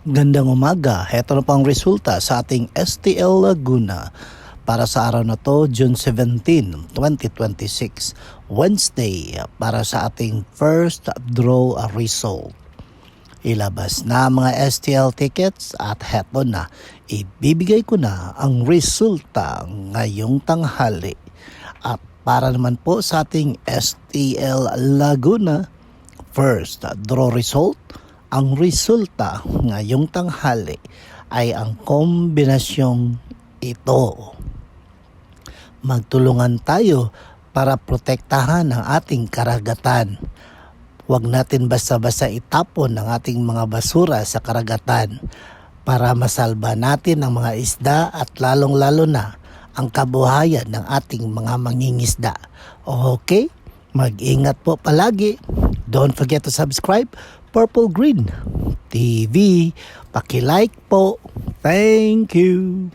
Gandang umaga, heto na pang resulta sa ating STL Laguna para sa araw na to, June 17, 2026, Wednesday, para sa ating first draw result. Ilabas na mga STL tickets at heto na, ibibigay ko na ang resulta ngayong tanghali. At para naman po sa ating STL Laguna, first draw result, ang resulta ngayong tanghali ay ang kombinasyong ito. Magtulungan tayo para protektahan ang ating karagatan. Huwag natin basta-basta itapon ang ating mga basura sa karagatan para masalba natin ang mga isda at lalong-lalo na ang kabuhayan ng ating mga mangingisda. Okay? Mag-ingat po palagi. Don't forget to subscribe Purple Green TV. Paki-like po. Thank you.